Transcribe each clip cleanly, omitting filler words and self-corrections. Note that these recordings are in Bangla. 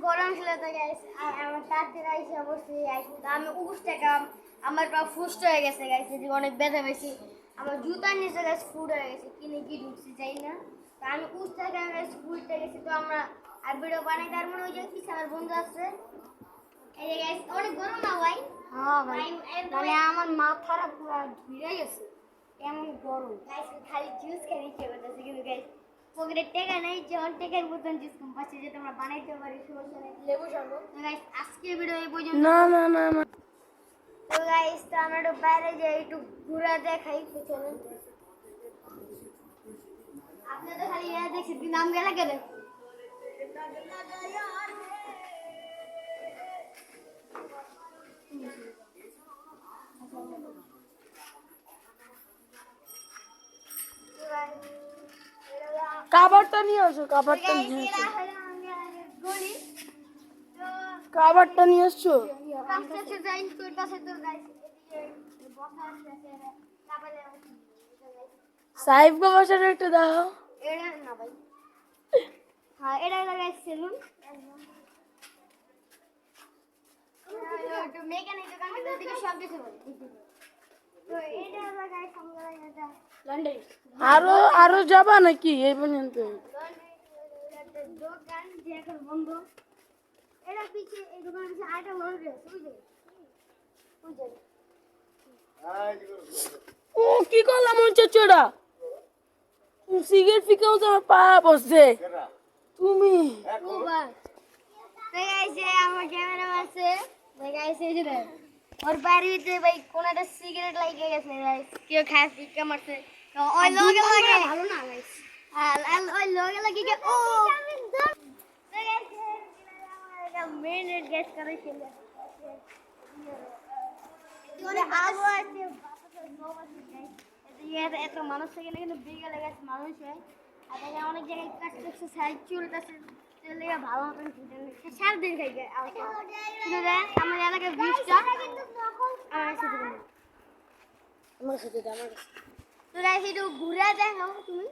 গরম ছিল তো গাইস আর আমার তাড়াতাড়ি আইসা বসে আমি উপোসটা আমার পা ফুস্ট হয়ে গেছে গাইস যে অনেক ব্যথা পেয়েছি আমার জুতার নিচে গাইস ফুড হয়ে গেছে কিনে কি ঢুকছি যাই না তো আমি উপোসটা গাইস ফুলতে গেছি তো আমরা আর ভিডিও বানাই তার মনে ওই যে কিছু আমার বন্ধু আছে এই যে গাইস অনেক গরম না ভাই হ্যাঁ ভাই মানে আমার মাথাটা পুরো ঘিরে গেছে এমন গরম গাইস খালি জুস খেয়ে ইচ্ছে করতেছে কিন্তু গাইস পকেটে টাকা নাই যখন টাকার মতন জুস কম পাচ্ছি যে তোমরা বানাইতে পারি সমস্যা নেই লেবু শরবত তো গাইস আজকে ভিডিও এই পর্যন্ত না না না না তো গাইস তো আমরা একটু বাইরে যাই একটু ঘুরা দেখাই চলো আপনি তো খালি ইয়া দেখছি নাম গেলা কেন কাবারটা নিয়ে আসো কাবারটা নিয়ে আসো কাবারটা নিয়ে আসছো সাহেব বাসার একটু দাও আরো আরো যাবা নাকি এই পর্যন্ত দোকান যে এখন বন্ধ এটা পিছে এই দোকানের পিছে আরেকটা লোক রয়েছে বুঝলে ও কি করলাম ওই চচড়া সিগারেট ফিকাও তো আমার পা বসছে তুমি আমার ক্যামেরা আছে দেখাইছে যে ওর বাড়িতে ভাই কোন একটা সিগারেট লাগিয়ে গেছে কেউ খায় ফিকা মারছে ওই লগে লাগে ভালো না গাইস ওই লগে লাগে ও মেন গেস করে খেলে এত মানুষ থাকে না কিন্তু বিকেলে গেছে মানুষ হয় আর অনেক জায়গায় কাজ করছে সাইড চুলটাছে ভালো মতন সারাদিন খাই আমার এলাকার বৃষ্টিটা আমার সাথে তোরা একটু ঘুরে দেখাও তুমি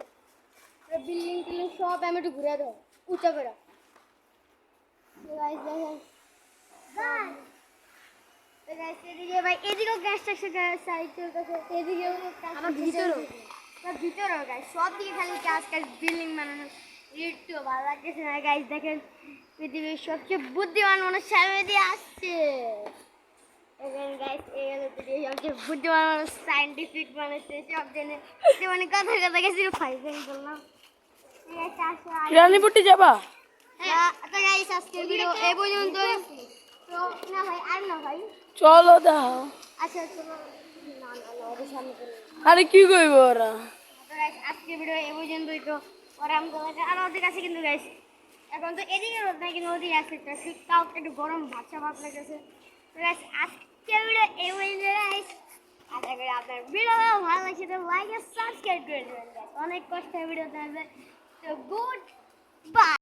বিল্ডিং টিল্ডিং সব আমি একটু ঘুরে দাও উঁচা করে এদিকেও গ্যাস সাইড চলতেছে এদিকেও ভিতরেও গাছ সব দিকে খালি কাজ বিল্ডিং বানানো একটু ভালো লাগতেছে না গাইস দেখেন পৃথিবীর সবচেয়ে বুদ্ধিমান মানুষ সামনে দিয়ে আসছে এখানে গাইস এই হলো পৃথিবীর সবচেয়ে বুদ্ধিমান মানুষ সাইন্টিফিক বানাচ্ছে সব জেনে মানে কথা কথা গেছি ফাইজিং বললাম রানীপুটি যাবা হ্যাঁ তো গাইস আজকের ভিডিও এই পর্যন্ত তো না ভাই আর না ভাই চলো দাও আচ্ছা চলো না না ওদের সামনে আরে কি কইব ওরা তো গাইস আজকের ভিডিও এই পর্যন্তই তো ওরা আমাদের আর ওদের কাছে কিন্তু গাইস এখন তো এদিকে রোদ নাই কিন্তু ওদিকে আছে শীতকাল একটু গরম ভাবছা ভাব লাগতেছে তো গাইস আজকের ভিডিও এই পর্যন্ত গাইস আশা করি আপনার ভিডিও ভালো লাগছে তো লাইক আর সাবস্ক্রাইব করে দেবেন অনেক কষ্টের ভিডিও থাকবে তো গুড বাই